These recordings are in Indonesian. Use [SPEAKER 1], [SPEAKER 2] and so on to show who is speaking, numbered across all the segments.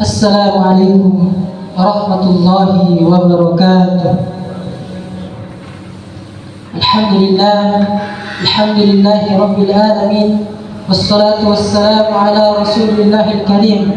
[SPEAKER 1] Assalamualaikum warahmatullahi wabarakatuh. Alhamdulillahi rabbil alamin. Wassalatu wassalamu ala rasulillahil karim,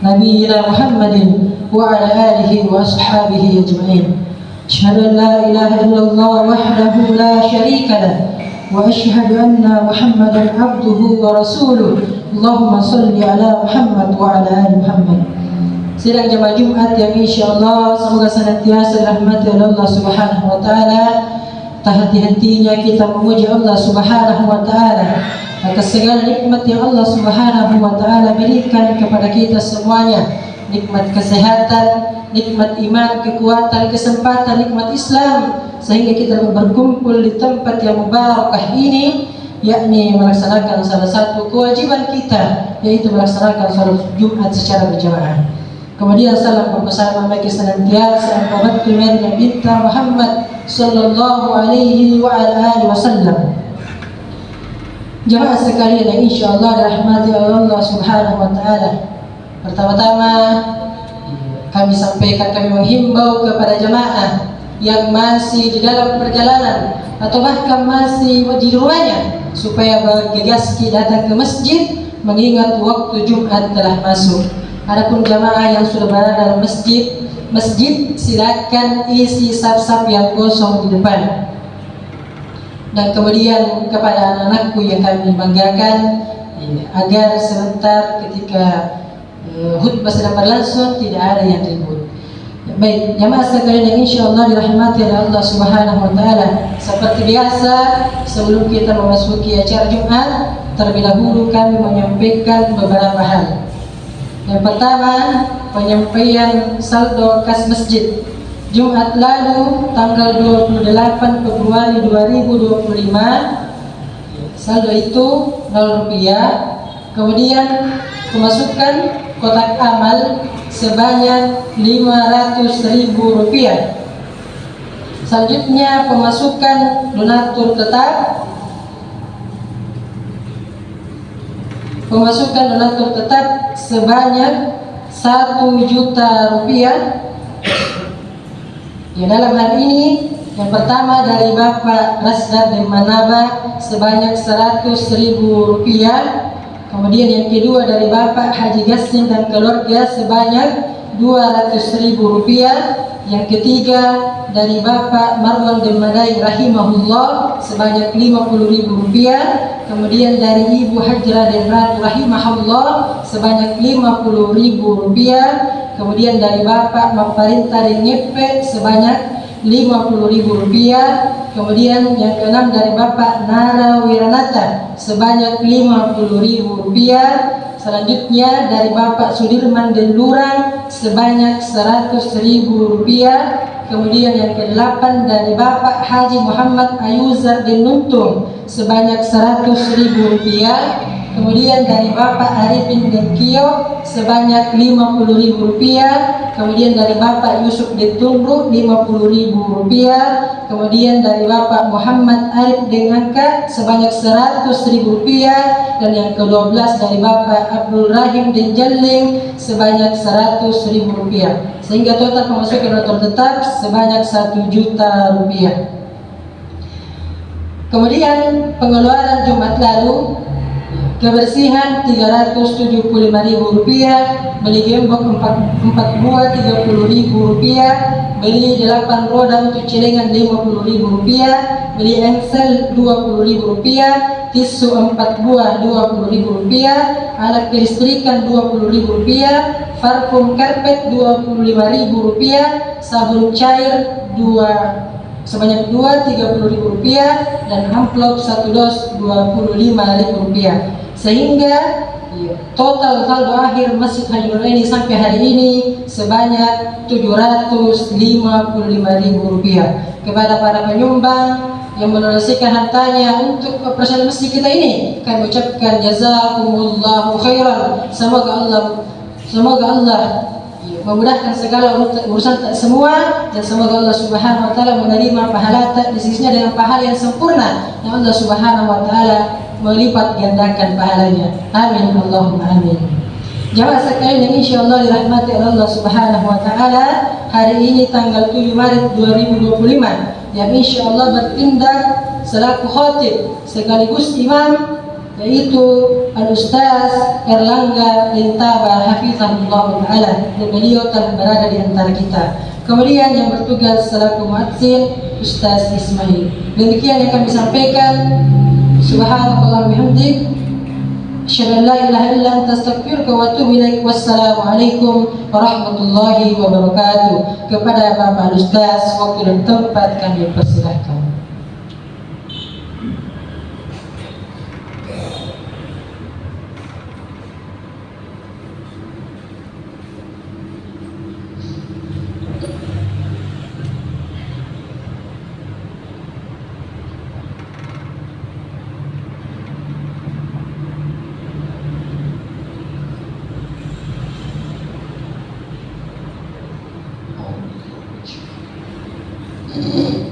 [SPEAKER 1] nabiyina Muhammadin wa ala alihi wa ashabihi ajma'in. Asyhadu an la ilaha illallah wahdahu la syarika lah, wa asyhadu anna Muhammadan abduhu wa rasuluh. Allahumma salli ala Muhammad wa ala ali Muhammad. Sidang jemaah Jumat yang insyaallah semoga senantiasa dirahmati oleh Allah Subhanahu wa taala. Tak henti-hentinya kita memuji Allah Subhanahu wa taala atas segala nikmat yang Allah Subhanahu wa taala berikan kepada kita semuanya. Nikmat kesehatan, nikmat iman, kekuatan, kesempatan, nikmat Islam, sehingga kita berkumpul di tempat yang mubarakah ini, yakni melaksanakan salah satu kewajiban kita, yaitu melaksanakan salat Jumat secara berjamaah. Kemudian salam bersama bagi senantiasa Nabi Maryam binti Muhammad sallallahu alaihi wa ala alihi wasallam. Jemaah sekalian yang insyaallah dirahmati oleh Allah Subhanahu wa taala. Pertama-tama kami menghimbau kepada jemaah yang masih di dalam perjalanan atau bahkan masih di rumahnya supaya bergegas datang ke masjid, mengingat waktu Jumat telah masuk. Adapun jamaah yang sudah berada dalam masjid silakan isi saf-saf yang kosong di depan. Dan kemudian kepada anak-anakku yang kami banggakan, agar sebentar ketika khutbah sedang berlangsung tidak ada yang ribut. Baik, jamaah sekalian yang insyaallah dirahmati oleh Allah Subhanahu wa taala. Seperti biasa, sebelum kita memasuki acara Jumat, terlebih dahulu kami menyampaikan beberapa hal. Yang pertama, penyampaian saldo kas masjid. Jumat lalu tanggal 28 Februari 2025, saldo itu 0 rupiah. Kemudian pemasukan kotak amal sebanyak 500.000 rupiah. Selanjutnya pemasukan donatur tetap. Pemasukan donatur tetap sebanyak 1 juta rupiah. Ya, dalam hal ini yang pertama dari Bapak Rasdar bin Manaba sebanyak 100.000 rupiah. Kemudian yang kedua dari Bapak Haji Gassim dan keluarga sebanyak 200.000 rupiah. Yang ketiga dari Bapak Marwan bin Madai rahimahullah sebanyak 50.000 rupiah. Kemudian dari Ibu Hajrah dan Ratu rahimahullah sebanyak 50.000 rupiah. Kemudian dari Bapak Maparinta dan Nyepe sebanyak 50.000 rupiah. Kemudian yang keenam dari Bapak Nara Wiranata sebanyak 50.000 rupiah. Selanjutnya dari Bapak Sudirman dan Lurang sebanyak 100.000 rupiah. Kemudian yang ke-8 dari Bapak Haji Muhammad Ayuzar dan Nuntung sebanyak 100.000 rupiah. Kemudian dari Bapak Arifin dan Kio sebanyak 50.000 rupiah. Kemudian dari Bapak Yusuf dan Tunru 50.000 rupiah. Kemudian dari Bapak Muhammad Arif dengan Angka sebanyak 100.000 rupiah. Dan yang ke-12 dari Bapak Abdul Rahim dan Jalling sebanyak 100.000 rupiah. Sehingga total pemasukan donatur tetap sebanyak 1 juta rupiah. Kemudian pengeluaran Jumat lalu, kebersihan 375.000 rupiah, beli gembok 4 buah 30.000 rupiah, beli 8 roda untuk celengan 50.000 rupiah, beli engsel 20.000 rupiah, tisu 4 buah 20.000 rupiah, alat kelistrikan 20.000 rupiah, parfum karpet 25.000 rupiah, sabun cair sebanyak 30.000 rupiah, dan amplop 1 dos 25.000 rupiah. Sehingga total saldo akhir Masjid Haji Nuraini sampai hari ini sebanyak 755.000 rupiah. Kepada para penyumbang yang mendonasikan hartanya untuk operasional masjid kita ini, kami ucapkan jazakumullahu khairan. Semoga Allah memudahkan segala urusan semua, dan semoga Allah Subhanahu wa taala menerima pahala di sisinya dengan pahala yang sempurna, dan Allah Subhanahu wa taala melipat gandakan pahalanya. Amin Allahumma amin. Jamaah sekalian yang insyaallah dirahmati oleh Allah Subhanahu wa taala, hari ini tanggal 7 Maret 2025 yang insyaallah bertindak selaku khatib sekaligus imam, yaitu Al-Ustaz Erlangga Lintaba hafizahullah taala, dan beliau telah berada di antara kita. Kemudian yang bertugas selaku muadzin Ustaz Ismail. Demikian yang kami sampaikan. Subhanallah bihamdik, asyhadu an la ilaha illa anta astaghfiruka wa atubu ilaik. Wassalamualaikum warahmatullahi wabarakatuh. Kepada Bapak Ustaz, waktu dan tempat kami persilahkan.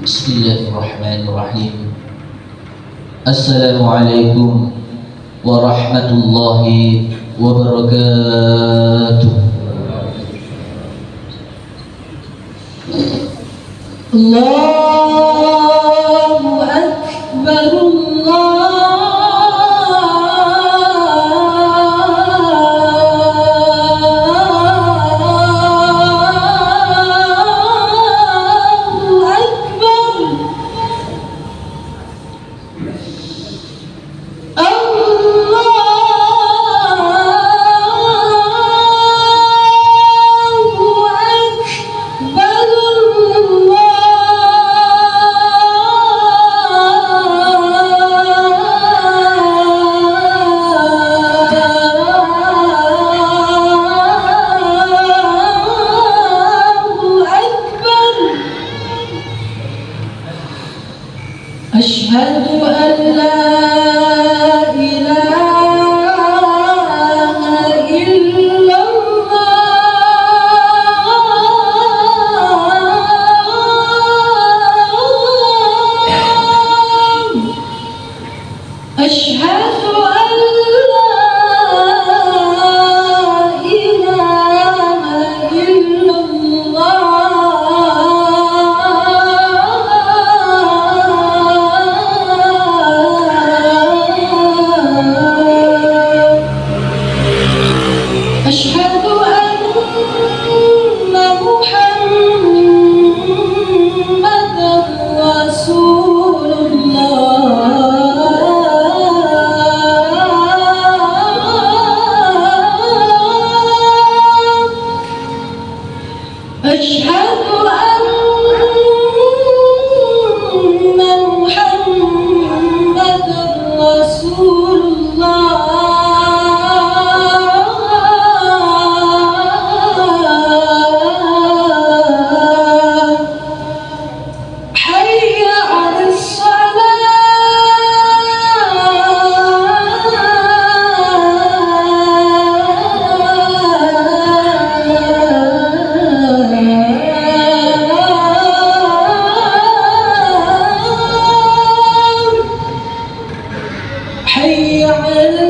[SPEAKER 2] Bismillahirrahmanirrahim. Assalamualaikum warahmatullahi wabarakatuh.
[SPEAKER 1] Allahu Akbar, Asyhadu an la ilaha illallah. Asyhadu an la ilaha illallah. Asyhadu anna Muhammadar Rasulullah. Asyhadu anna Muhammadar Rasulullah. حي على الصلاة. حي على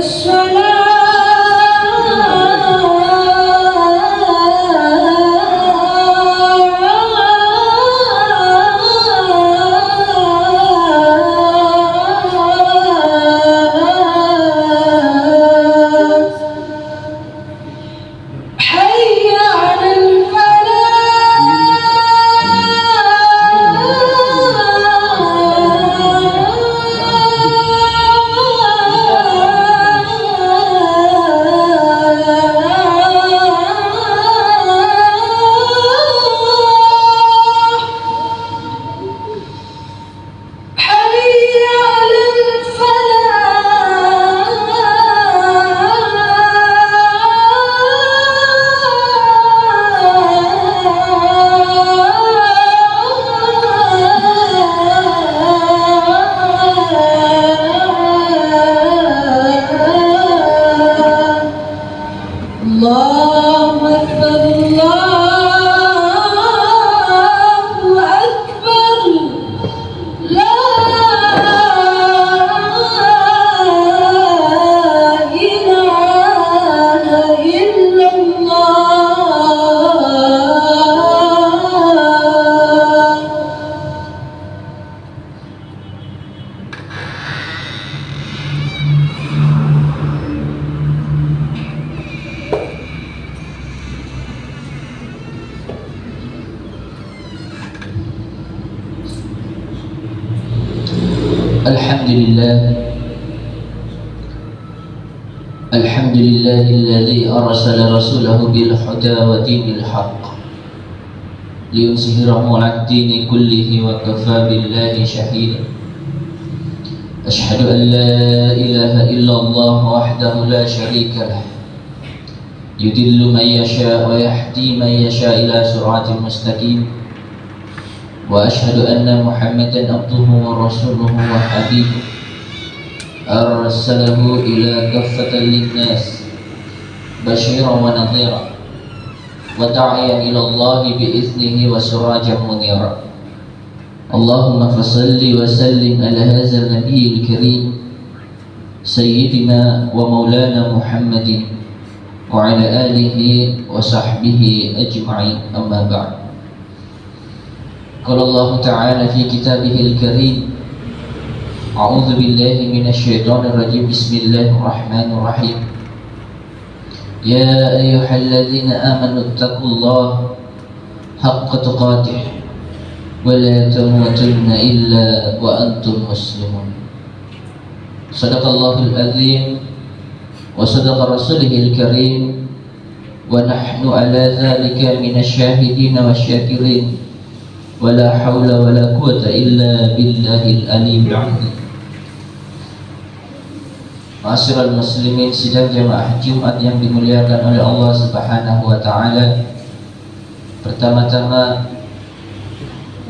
[SPEAKER 1] Allahu Akbar, Allahu Akbar, la ilaha illallah.
[SPEAKER 2] الحمد لله الذي أرسل رسوله بالهدى ودين الحق ليظهره على الدين كله وكفى بالله شهيدا. أشهد أن لا إله إلا الله وحده لا شريك له يضل من يشاء ويهدي من يشاء إلى صراط مستقيم. وأشهد أن محمدا عبده ورسوله وحبيبه أرسله إلى كافة للناس بشيرا ونذيرا وداعيا إلى الله بإذنه وسراجا منيرا. اللهم فصل وسلم على هذا النبي الكريم سيدنا ومولانا محمد وعلى آله وصحبه أجمعين. أما بعد، قال الله تعالى في كتابه الكريم: أعوذ بالله من الشيطان الرجيم. بسم الله الرحمن الرحيم. يا أيها الذين آمنوا اتقوا الله حق تقاته ولا تموتن إلا وأنتم مسلمون. صدق الله العظيم وصدق رسوله الكريم ونحن على ذلك من الشاهدين والشاكرين ولا حول ولا قوة إلا بالله العلي العظيم. Ma'asyiral muslimin, sidang jamaah Jumat yang dimuliakan oleh Allah Subhanahu wa taala. Pertama-tama,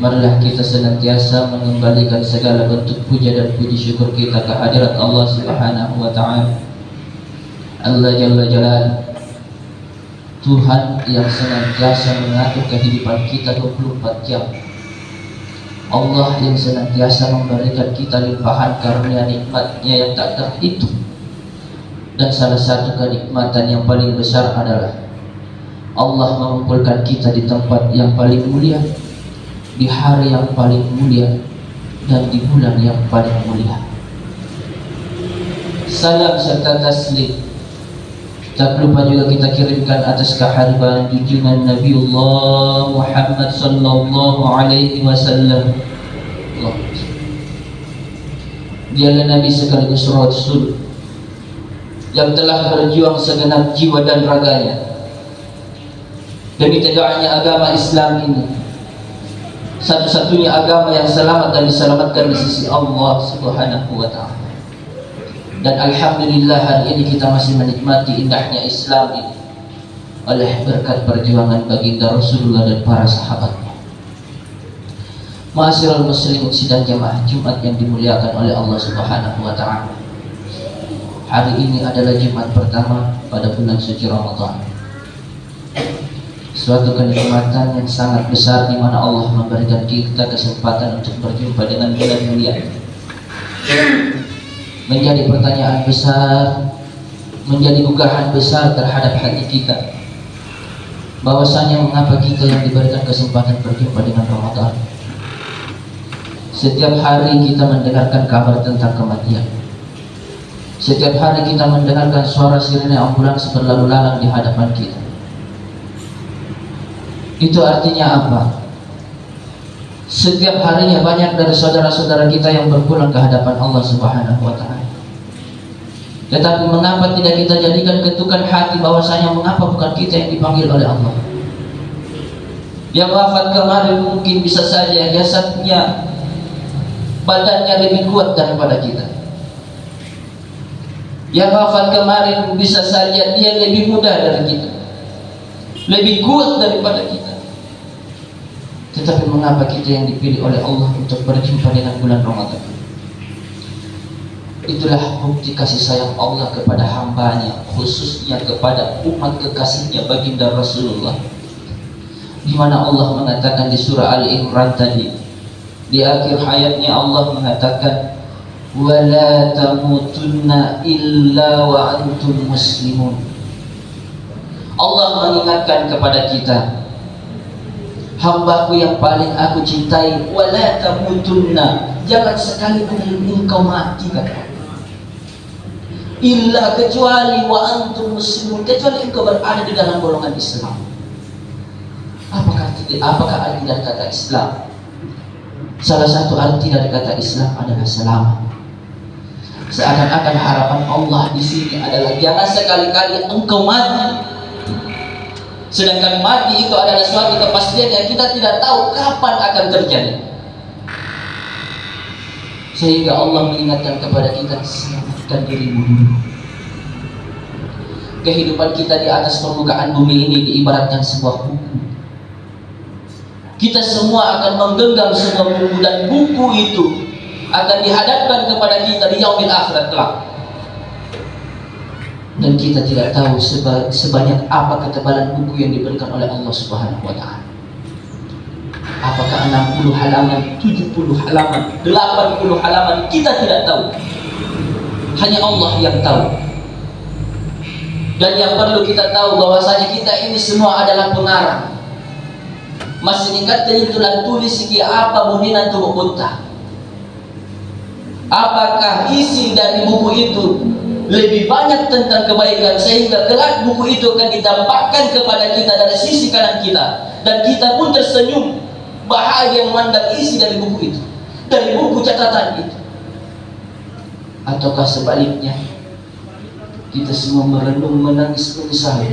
[SPEAKER 2] marilah kita senantiasa mengembalikan segala bentuk puja dan puji syukur kita ke hadirat Allah Subhanahu wa taala. Allah Jalla Jalaluhu, Tuhan yang senantiasa mengatur kehidupan kita 24 jam. Allah yang senantiasa memberikan kita limpahan karunia nikmatnya yang tak terhitung. Dan salah satu kenikmatan yang paling besar adalah Allah mengumpulkan kita di tempat yang paling mulia, di hari yang paling mulia, dan di bulan yang paling mulia. Salam serta taslim tak lupa juga kita kirimkan atas kehadiran junjungan Nabiullah Muhammad sallallahu alaihi wasallam. Dialah Nabi sekaligus Rasul yang telah berjuang segenap jiwa dan raganya demi tegaknya agama Islam ini, satu-satunya agama yang selamat dan diselamatkan di sisi Allah Subhanahu wa taala. Dan alhamdulillah hari ini kita masih menikmati indahnya Islam ini oleh berkat perjuangan baginda Rasulullah dan para sahabatnya. Ma'asyiral muslimin, sidang jamaah Jumat yang dimuliakan oleh Allah Subhanahu wa taala. Hari ini adalah Jumat pertama pada bulan suci Ramadan. Suatu kenikmatan yang sangat besar di mana Allah memberikan kita kesempatan untuk berjumpa dengan bulan mulia. Menjadi pertanyaan besar, menjadi unggahan besar terhadap hati kita, bahwasanya mengapa kita yang diberikan kesempatan berjumpa dengan Ramadan, setiap hari kita mendengarkan kabar tentang kematian. Setiap hari kita mendengarkan suara sirine ambulans berlalu lalang di hadapan kita. Itu artinya apa? Setiap harinya banyak dari saudara-saudara kita yang berpulang ke hadapan Allah Subhanahu wa taala. Tetapi mengapa tidak kita jadikan ketukan hati bahwasanya mengapa bukan kita yang dipanggil oleh Allah? Yang wafat kemarin mungkin bisa saja jasadnya, badannya lebih kuat daripada kita. Yang wafat kemarin bisa saja dia lebih muda dari kita, lebih kuat daripada kita. Tetapi mengapa kita yang dipilih oleh Allah untuk berjumpa dengan bulan Ramadan? Itulah bukti kasih sayang Allah kepada hambanya, khususnya kepada umat kekasihnya baginda Rasulullah, di mana Allah mengatakan di surah Al-Imran tadi, di akhir hayatnya Allah mengatakan, وَلَا تَمُوتُنَّ إِلَّا وَأَنْتُمْ مُسْلِمُونَ. Allah mengingatkan kepada kita, hambaku yang paling aku cintai, وَلَا تَمُوتُنَّ, jangan sekali-kali engkau mati, kata illa, kecuali wa antum muslimun, kecuali engkau berada di dalam golongan Islam. Apakah arti dari kata Islam? Salah satu arti dari kata Islam adalah selamat. Seakan-akan harapan Allah di sini adalah jangan sekali-kali engkau mati. Sedangkan mati itu adalah suatu kepastian yang kita tidak tahu kapan akan terjadi. Sehingga Allah mengingatkan kepada kita, selamatkan dirimu dulu. Kehidupan kita di atas permukaan bumi ini diibaratkan sebuah buku. Kita semua akan menggenggam sebuah buku, dan buku itu akan dihadapkan kepada kita di yaumil akhirat kelak. Dan kita tidak tahu sebanyak apa ketebalan buku yang diberikan oleh Allah Subhanahu wa Ta'ala. Apakah 60 halaman, 70 halaman, 80 halaman, kita tidak tahu. Hanya Allah yang tahu. Dan yang perlu kita tahu bahwasanya kita ini semua adalah pengarang. Masih ingat tulan tulis segi apa munina tu unta. Apakah isi dari buku itu lebih banyak tentang kebaikan sehingga kelak buku itu akan didampakkan kepada kita dari sisi kanan kita, dan kita pun tersenyum bahagia memandang isi dari buku itu, dari buku catatan itu? Ataukah sebaliknya kita semua merenung, menangis, menyesal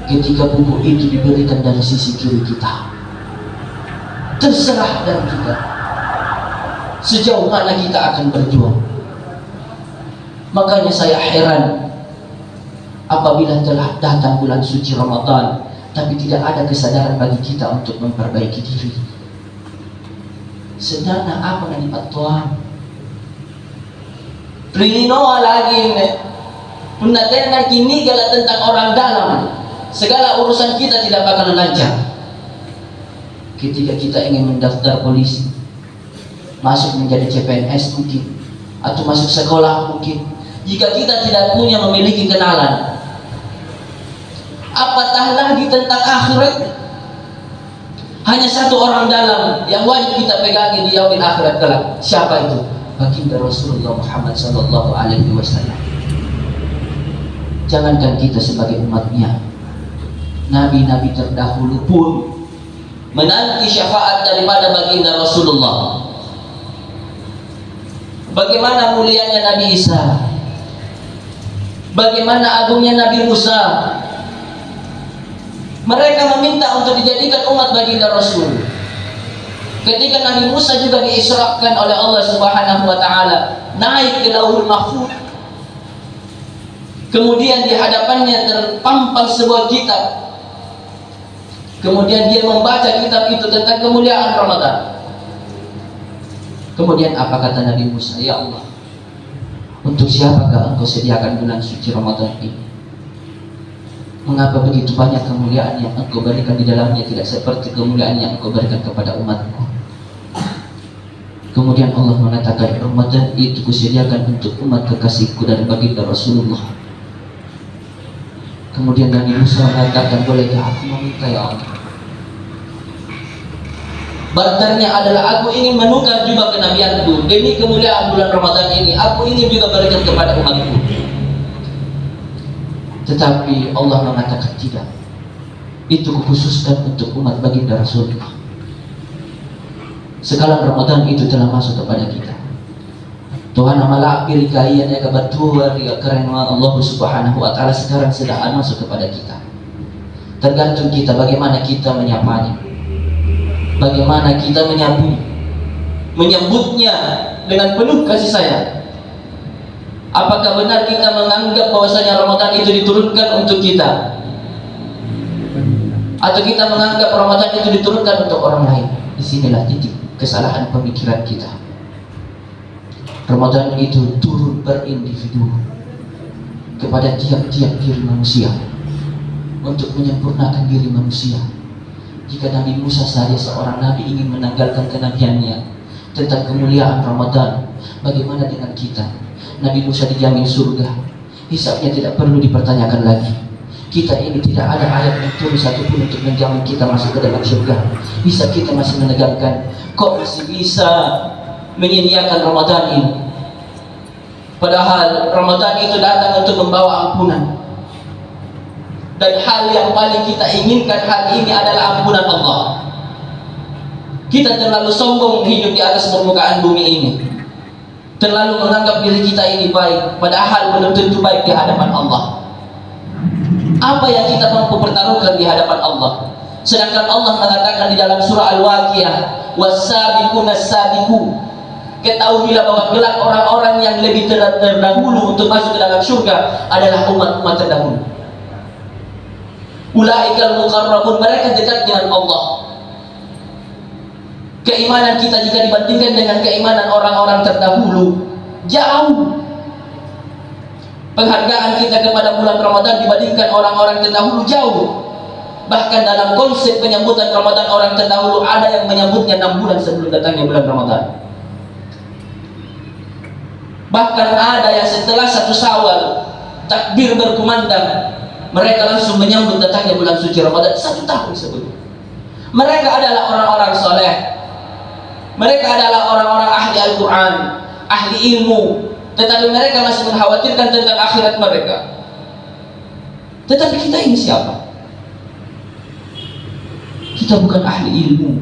[SPEAKER 2] ketika buku itu diberikan dari sisi kiri kita? Terserah dari kita sejauh mana kita akan berjuang. Makanya saya heran apabila telah datang bulan suci Ramadan tapi tidak ada kesadaran bagi kita untuk memperbaiki diri. Sedana apa nani patuan Rinoa lagi ne Punatenan kini gala tentang orang dalam. Segala urusan kita tidak bakal lancar ketika kita ingin mendaftar polisi, masuk menjadi CPNS mungkin, atau masuk sekolah mungkin. Jika kita tidak punya memiliki kenalan, apatah lagi tentang akhirat? Hanya satu orang dalam yang wajib kita pegangi di yaumil akhirat kelak. Siapa itu? Baginda Rasulullah Muhammad sallallahu alaihi wasallam. Jangankan kita sebagai umatnya, nabi-nabi terdahulu pun menanti syafaat daripada baginda Rasulullah. Bagaimana mulianya Nabi Isa, bagaimana agungnya Nabi Musa. Mereka meminta untuk dijadikan umat baginda Rasul. Ketika Nabi Musa juga diisrakan oleh Allah Subhanahu wa Ta'ala, naik ke Lauhul Mahfuz, kemudian di hadapannya terpampang sebuah kitab. Kemudian dia membaca kitab itu tentang kemuliaan Ramadan. Kemudian apa kata Nabi Musa? Ya Allah, untuk siapakah engkau sediakan bulan suci Ramadan ini? Mengapa begitu banyak kemuliaan yang engkau berikan di dalamnya tidak seperti kemuliaan yang engkau berikan kepada umatku? Kemudian Allah mengatakan, Ramadan itu kusediakan untuk umat kekasihku dari baginda Rasulullah. Kemudian Nabi Musa mengatakan, bolehkah aku meminta ya Allah? Barternya adalah aku ingin menukar juga kenabianku demi kemuliaan bulan Ramadan ini. Aku ingin juga berikan kepada umatku. Tetapi Allah mengatakan tidak. Itu kukhususkan untuk umat baginda Rasulullah. Sekarang Ramadan itu telah masuk kepada kita. Tuhan amalak pilih kalian ya kebetulan ya keren Allah Subhanahu wa Ta'ala sekarang sedang masuk kepada kita. Tergantung kita bagaimana kita menyapanya, bagaimana kita menyambutnya dengan penuh kasih sayang. Apakah benar kita menganggap bahwasanya Ramadan itu diturunkan untuk kita, atau kita menganggap Ramadan itu diturunkan untuk orang lain? Disinilah titik kesalahan pemikiran kita. Ramadan itu turun berindividu kepada tiap-tiap diri manusia untuk menyempurnakan diri manusia. Jika Nabi Musa saja seorang nabi ingin menanggalkan kenabiannya tentang kemuliaan Ramadan, bagaimana dengan kita? Nabi Musa dijamin surga, hisabnya tidak perlu dipertanyakan lagi. Kita ini tidak ada ayat yang turun satupun untuk menjamin kita masuk ke dalam surga. Hisab kita masih menegangkan. Kok masih bisa menyia-nyiakan Ramadan ini? Padahal Ramadan itu datang untuk membawa ampunan. Dan hal yang paling kita inginkan hari ini adalah ampunan Allah. Kita terlalu sombong hidup di atas permukaan bumi ini. terlalu menganggap diri kita ini baik, padahal belum tentu baik di hadapan Allah. Apa yang kita mampu pertaruhkan di hadapan Allah? Sedangkan Allah mengatakan di dalam surah Al-Waqiah, was-sabiquna as-sabiqun, ketahuilah bahwa kelak orang-orang yang lebih terdahulu untuk masuk ke dalam surga adalah umat-umat terdahulu. Ulaikal muqarrabun, mereka dekat dengan Allah. Keimanan kita jika dibandingkan dengan keimanan orang-orang terdahulu jauh. Penghargaan kita kepada bulan Ramadan dibandingkan orang-orang terdahulu jauh. Bahkan dalam konsep penyambutan Ramadan, orang terdahulu ada yang menyambutnya 6 bulan sebelum datangnya bulan Ramadan. Bahkan ada yang setelah 1 Syawal takbir berkumandang, mereka langsung menyambut datangnya bulan suci Ramadan 1 tahun sebelum. Mereka adalah orang-orang soleh. Mereka adalah orang-orang ahli Al-Quran, ahli ilmu, tetapi mereka masih mengkhawatirkan tentang akhirat mereka. Tetapi kita ini siapa? Kita bukan ahli ilmu,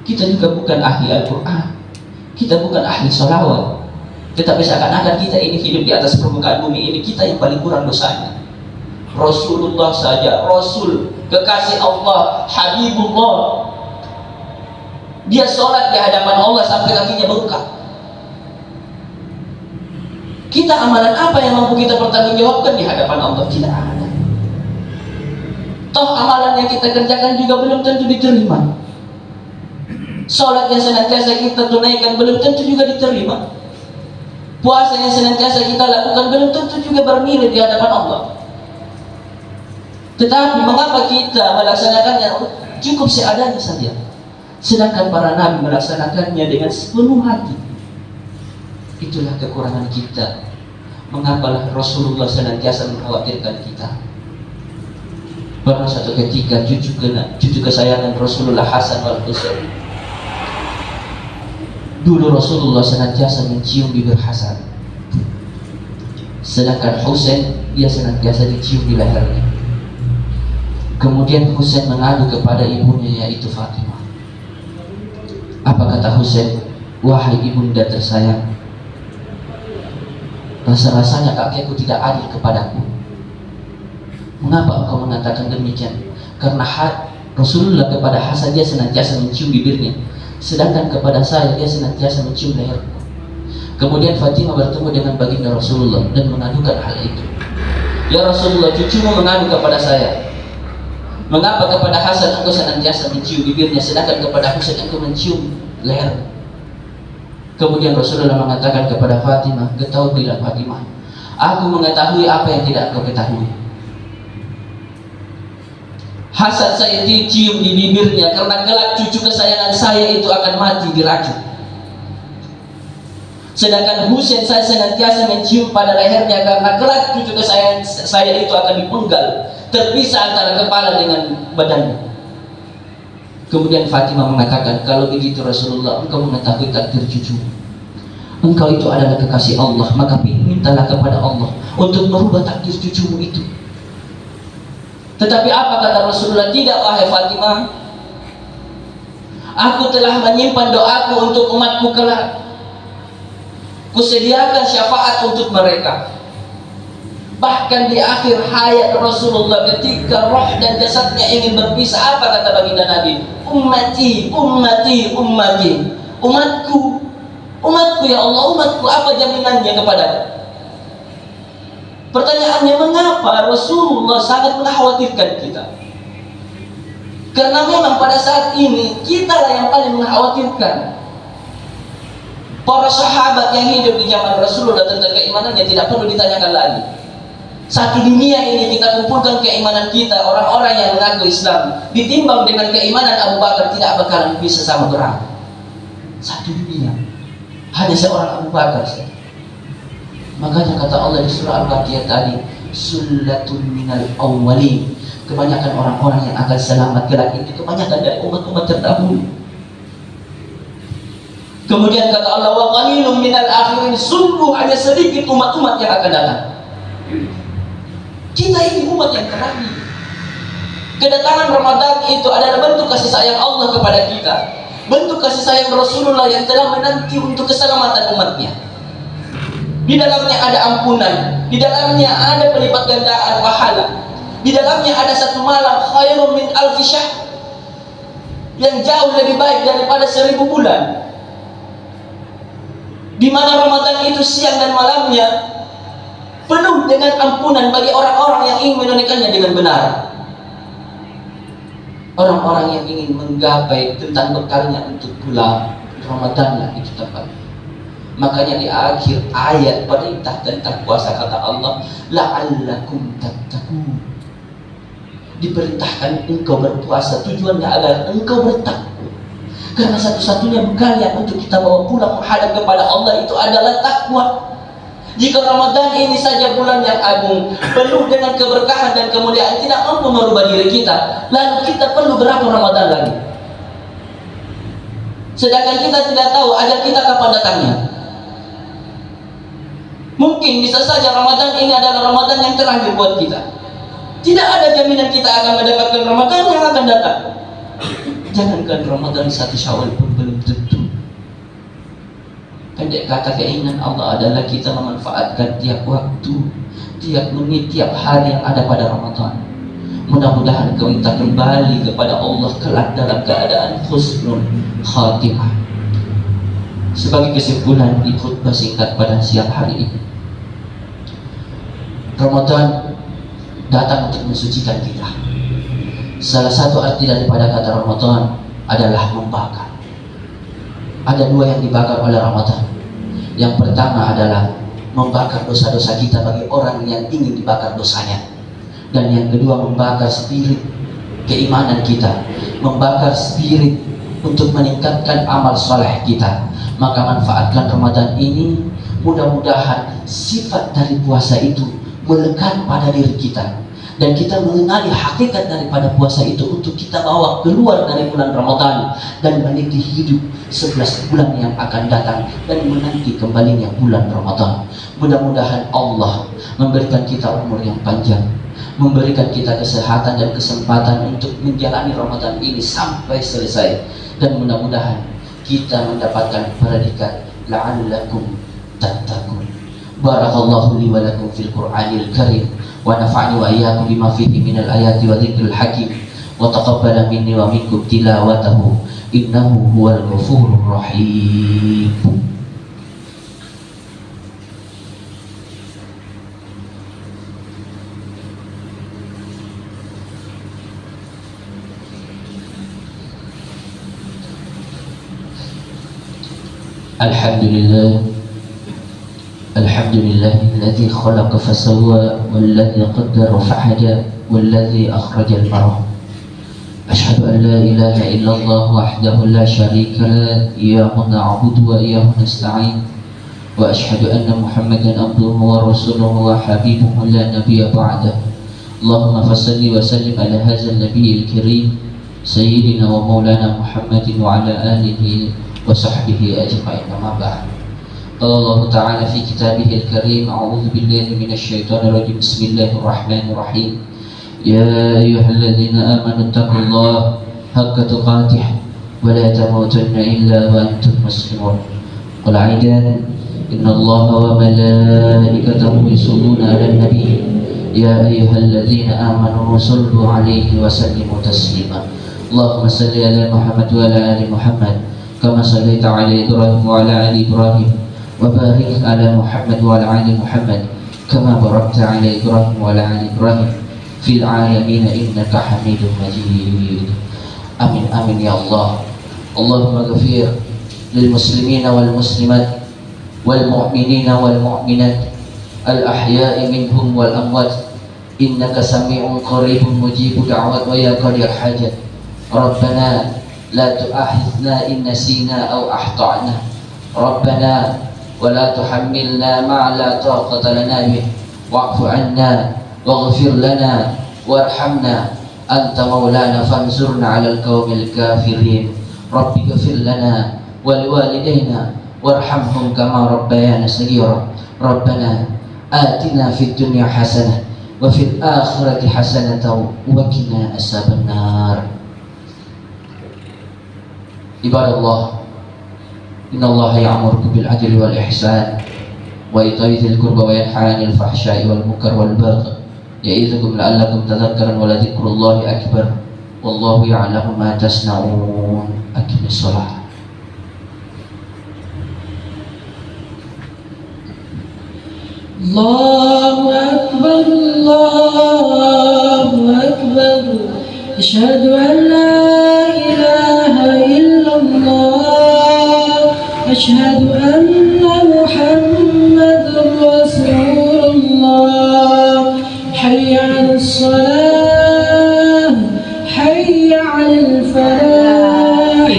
[SPEAKER 2] kita juga bukan ahli Al-Quran, kita bukan ahli sholawat, tetapi seakan-akan kita ini hidup di atas permukaan bumi ini, kita yang paling kurang dosanya. Rasulullah saja, Rasul, kekasih Allah, Habibullah, dia sholat di hadapan Allah sampai kakinya bengkak. Kita amalan apa yang mampu kita pertanggungjawabkan di hadapan Allah? Tidak ada. Toh amalan yang kita kerjakan juga belum tentu diterima. Sholat yang senantiasa kita tunaikan belum tentu juga diterima. Puasa yang senantiasa kita lakukan belum tentu juga bernilai di hadapan Allah. Tetapi mengapa kita melaksanakannya cukup seadanya saja, sedangkan para nabi melaksanakannya dengan sepenuh hati? Itulah kekurangan kita. Mengapalah Rasulullah senantiasa mengkhawatirkan kita. Pernah satu ketika cucu kesayangan Rasulullah, Hasan wal Husain, dulu Rasulullah senantiasa mencium bibir Hasan, sedangkan Husain dia senantiasa dicium di lehernya. Kemudian Husain mengadu kepada ibunya, yaitu Fatimah. Apa kata Husain? Wahai ibunda tersayang, rasa-rasanya kakekku tidak adil kepadaku. Mengapa engkau mengatakan demikian? Karena Rasulullah kepada Hasan dia senantiasa mencium bibirnya, sedangkan kepada saya dia senantiasa mencium leherku. Kemudian Fatimah bertemu dengan baginda Rasulullah dan mengadukan hal itu. Ya Rasulullah, cucumu mengadu kepada saya, mengapa kepada Hasan engkau senantiasa mencium bibirnya, sedangkan kepada Husain engkau mencium leher? Kemudian Rasulullah mengatakan kepada Fatimah, ketahuilah Fatimah, aku mengetahui apa yang tidak engkau ketahui. Hasan saya dicium di bibirnya karena kelak cucu kesayangan saya itu akan mati diracun. Sedangkan Husain saya senantiasa mencium pada lehernya karena kelak cucu kesayangan saya itu akan dipenggal, terpisah antara kepala dengan badannya. Kemudian Fatimah mengatakan, kalau begitu Rasulullah, engkau mengetahui takdir cucumu, engkau itu adalah kekasih Allah, maka mintalah kepada Allah untuk merubah takdir cucumu itu. Tetapi apa kata Rasulullah? Tidak, wahai Fatimah, aku telah menyimpan doaku untuk umatku kelak, kusediakan syafaat untuk mereka. Bahkan di akhir hayat Rasulullah, ketika roh dan jasadnya ingin berpisah, apa kata baginda Nabi? Ummati, ummati, ummati. Umatku, umatku ya Allah, umatku. Apa jaminannya kepadaku? Pertanyaannya, mengapa Rasulullah sangat mengkhawatirkan kita? Karena memang pada saat ini kitalah yang paling mengkhawatirkan. Para sahabat yang hidup di zaman Rasulullah tentang keimanannya tidak perlu ditanyakan lagi. Satu dunia ini kita kumpulkan keimanan kita, orang-orang yang mengaku Islam, ditimbang dengan keimanan Abu Bakar, tidak bakalan bisa sama berat. Satu dunia hanya seorang Abu Bakar saja. Makanya kata Allah di surah Al-Baqarah tadi, sullatun minal awwalin, kebanyakan orang-orang yang akan selamat kelak ini kebanyakan dari umat-umat terdahulu. Kemudian kata Allah, wa qalilun minal akhirin, sungguh hanya sedikit umat-umat yang akan datang. Kita ini umat yang terakhir. Kedatangan Ramadan itu adalah bentuk kasih sayang Allah kepada kita, bentuk kasih sayang Rasulullah yang telah menanti untuk keselamatan umatnya. Di dalamnya ada ampunan, di dalamnya ada pelipat gandaan pahala, di dalamnya ada satu malam khairun min alfi syahr, yang jauh lebih baik daripada 1000 bulan, di mana Ramadan itu siang dan malamnya penuh dengan ampunan bagi orang-orang yang ingin menunaikannya dengan benar, orang-orang yang ingin menggapai tentang bekalnya untuk pulang Ramadan lah itu tempat. Makanya di akhir ayat perintah tentang puasa kata Allah, la'allakum tattaqun. Diperintahkan engkau berpuasa, tujuannya agar engkau bertakwa. Karena satu-satunya bekal yang untuk kita bawa pulang menghadap kepada Allah itu adalah takwa. Jika Ramadan ini saja bulan yang agung, penuh dengan keberkahan dan kemuliaan, tidak mampu merubah diri kita, lalu kita perlu berapa Ramadan lagi? Sedangkan kita tidak tahu ajal kita kapan datangnya. Mungkin bisa saja Ramadan ini adalah Ramadan yang terakhir buat kita. Tidak ada jaminan kita akan mendapatkan Ramadan yang akan datang. Jangankan Ramadan 1 Syawal pun belum tentu. Pendek kata, keinginan Allah adalah kita memanfaatkan tiap waktu, tiap menit, tiap hari yang ada pada Ramadan. Mudah-mudahan kita kembali kepada Allah kelak dalam keadaan husnul khatimah. Sebagai kesimpulan di khutbah singkat pada siang hari ini, Ramadan datang untuk mensucikan kita. Salah satu arti daripada kata Ramadan adalah membakar. Ada 2 yang dibakar oleh Ramadan. Yang pertama adalah membakar dosa-dosa kita bagi orang yang ingin dibakar dosanya. Dan yang kedua, membakar spirit keimanan kita, membakar spirit untuk meningkatkan amal soleh kita. Maka manfaatkan Ramadan ini, mudah-mudahan sifat dari puasa itu melekat pada diri kita, dan kita mengenali hakikat daripada puasa itu untuk kita bawa keluar dari bulan Ramadan dan meniti hidup 11 bulan yang akan datang dan menanti kembalinya bulan Ramadan. Mudah-mudahan Allah memberikan kita umur yang panjang, memberikan kita kesehatan dan kesempatan untuk menjalani Ramadan ini sampai selesai, dan mudah-mudahan kita mendapatkan predikat la'allakum tattaqun. Barakallahu li wa lakum fil Qur'anil Karim, wa nafa'ani wa iyyakum bima fihi minal ayati wa dzikril hakim, wa taqabbala minni wa minkum tilawatahu innahu huwal ghafurur rahim. Alhamdulillah, alhamdulillahilladzi khalaqa fasawwa walladzi qaddara fahada walladzi akhrajal mar'ah. Asyhadu an la ilaha illallah wahdahu la syarika lah, iyyahu na'budu wa iyyahu nasta'in, wa asyhadu anna Muhammadan abduhu wa rasuluhu wa habibuhu la nabiyya ba'dah. Allahumma fassalli wa sallim ala hadzal nabiyil karim sayyidina wa maulana Muhammadin wa ala alihi wa sahbihi ajma'in. Amma ba'd. Qala Allah Ta'ala fi kitabihil karim, a'udzu billahi minasy syaithanir rajim. Bismillahirrahmanirrahim. Ya ayyuhalladzina amanu taqullaha haqqa tuqatih wa la tamutunna illa wa antum muslimun. Qul 'aidan innallaha wa malaikatahu yusholluna 'alan nabiy ya ayyuhalladzina amanu shallu 'alaihi wa sallimu taslima. Allahumma shalli ala Muhammad wa ala ali Muhammad kama shallaita ala Ibrahim wa ala ali Ibrahim, wa barik ala Muhammad wa ala ali Muhammad kama barakta ala Ibrahim wa ala ali Ibrahim fil alamin innaka Hamidum Majid. Amin amin ya Allah. Allahumma ghafir lil muslimina wal muslimat wal mu'minina wal mu'minat al ahya'i minhum wal amwat innaka sami'un qaribun mujibu da'wat wa ya qadir hajat. Rabbana la tu'akhidhna in nasina aw akhta'na. Rabbana wa la tuhammilna ma la taqata lana bih wa'fu 'anna waghfir lana warhamna anta maulana fansurna 'alal qaumil kafirin. Rabbi ighfir lana wa liwalidayna warhamhum kama rabbayana shaghira. Rabbana atina fid dunya hasanah wa fil akhirati hasanatan wa qina azabannar. Ibadallah, innallaha ya'muru bil adli wal ihsan وإيتاء ذي القربى وينهى عن الفحشاء والمنكر والبغي يعظكم لعلكم تذكرون ولذكر الله أكبر والله يعلم ما تصنعون. أقم الصلاة.
[SPEAKER 1] الله أكبر الله أكبر أشهد أن لا إله إلا الله أشهد أن محمدا رسول الله حي على الصلاة حي على الفلاح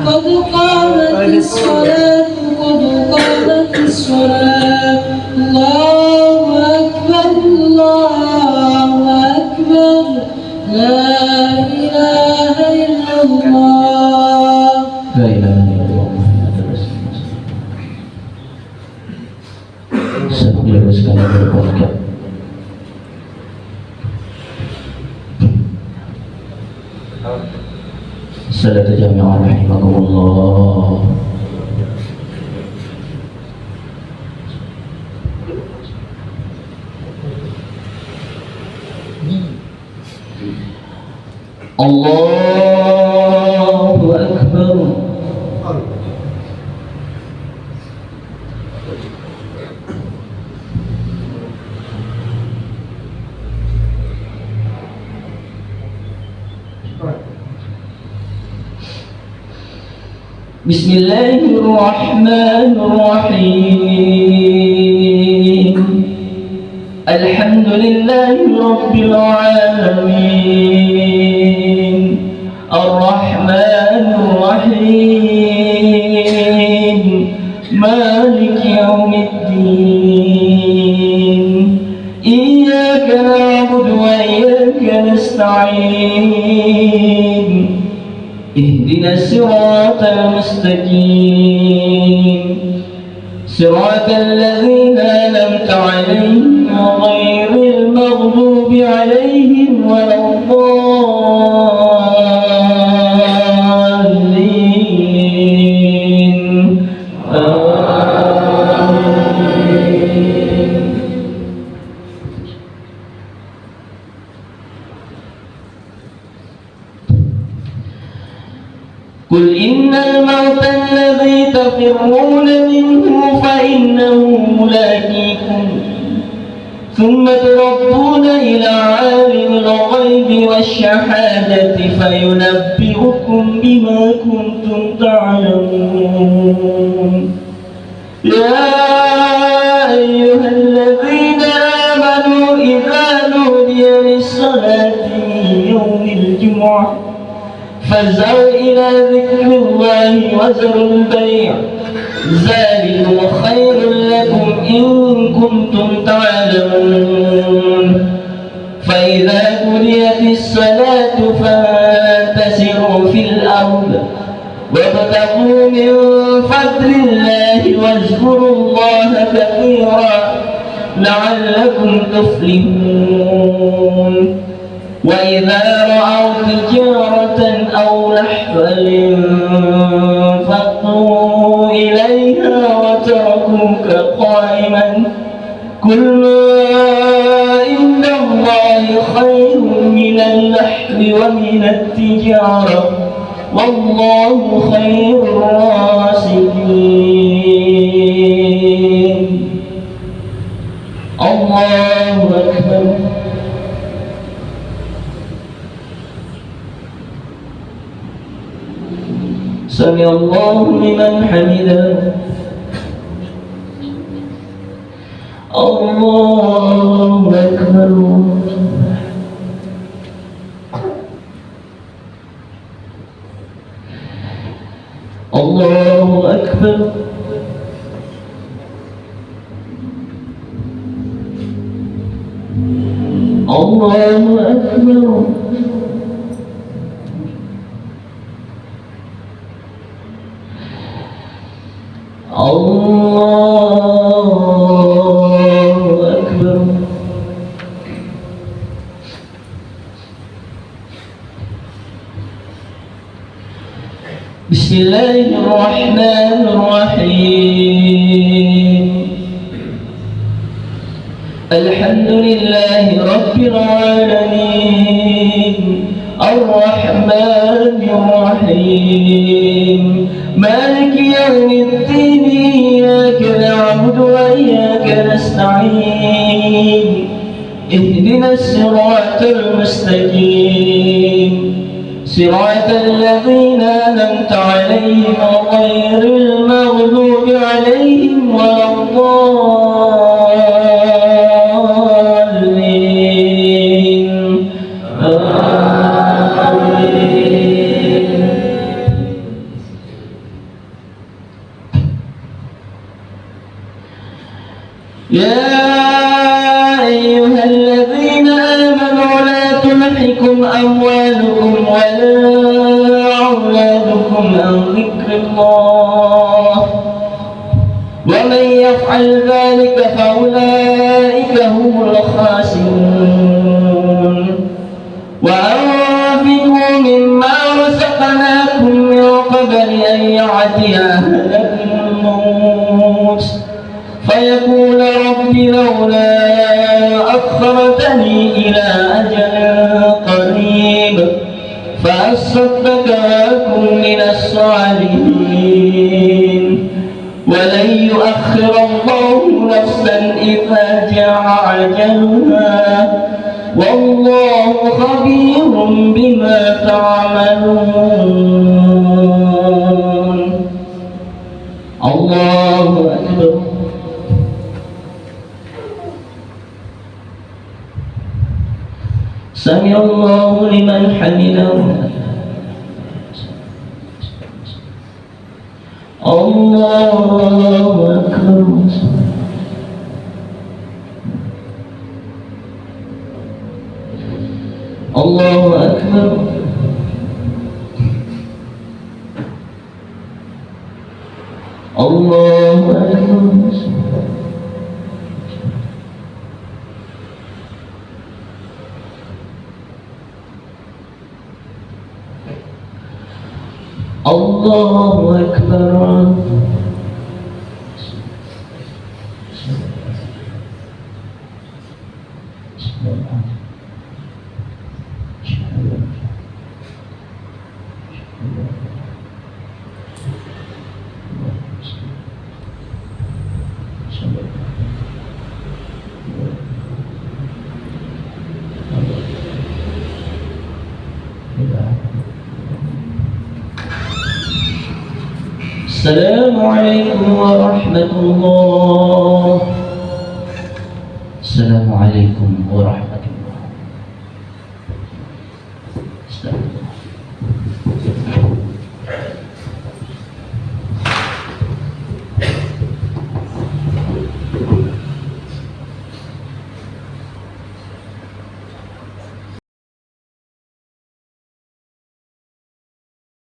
[SPEAKER 1] قد قامت الصلاة قد قامت الصلاة الله أكبر الله أكبر لا إله إلا الله.
[SPEAKER 2] لا إله إلا الله محمد رسول الله. Saya sekalian berbuatkan salat jami'an rahimakumullah. Allahu Akbar. Bismillahirrahmanirrahim. Alhamdulillahi rabbil alamin. Ar-Rahmanir Rahim. Maliki yaumiddin. Iyyaka na'budu wa iyyaka nasta'in. اهدنا الصراط المستقيم صراط الذين أنعمت عليهم غير المغضوب عليهم ولا الضالين. قل إن الموت الذي تفرون منه فإنه ملاقيكم ثم تردون إلى عالم الغيب والشهادة فينبئكم بما كنتم تعلمون. يا أيها الذين آمنوا إذا نودي للصلاة من يوم الجمعة فاسعوا إلى ذكر الله وذروا البيع ذلكم خير لكم إن كنتم تعلمون. فإذا قضيت الصلاة فانتشروا في الأرض وابتغوا من فضل الله واذكروا الله كثيرا لعلكم تفلحون. وإذا رأوا تجارة أو لهوا انفضوا إليها وتركوك قائما قل ما عند الله خير من اللهو ومن التجارة والله خير الرازقين. الله أكبر. سمع الله لمن حمده. الله أكبر. الله أكبر. الله أكبر. الله أكبر. بسم الله الرحمن الرحيم. الحمد لله رب العالمين الرحمن الرحيم مالك يوم الدين إياك نعبد وإياك نستعين اهدنا الصراط المستقيم صراط الذين أنعمت عليهم غير المغضوب عليهم ولا الضالين آمين. يا أيها الذين آمنوا لا تلهكم أموالكم ولا أولادكم عن ذكر الله ومن يفعل ذلك فأولئك هم الخاسرون وأنفقوا مما رزقناكم من قبل أن يأتي أحدكم الموت فيقول رب لولا أخرتني إلى أجل قريب فأصدق وأكن من الصالحين ولن يؤخر الله نفسا إذا جاء أجلها والله خبير بما تعملون. الله أكبر. سمع الله لمن حمده. الله أكبر. الله أكبر. الله أكبر. الله أكبر. السلام عليكم ورحمة الله. السلام عليكم ورحمة الله.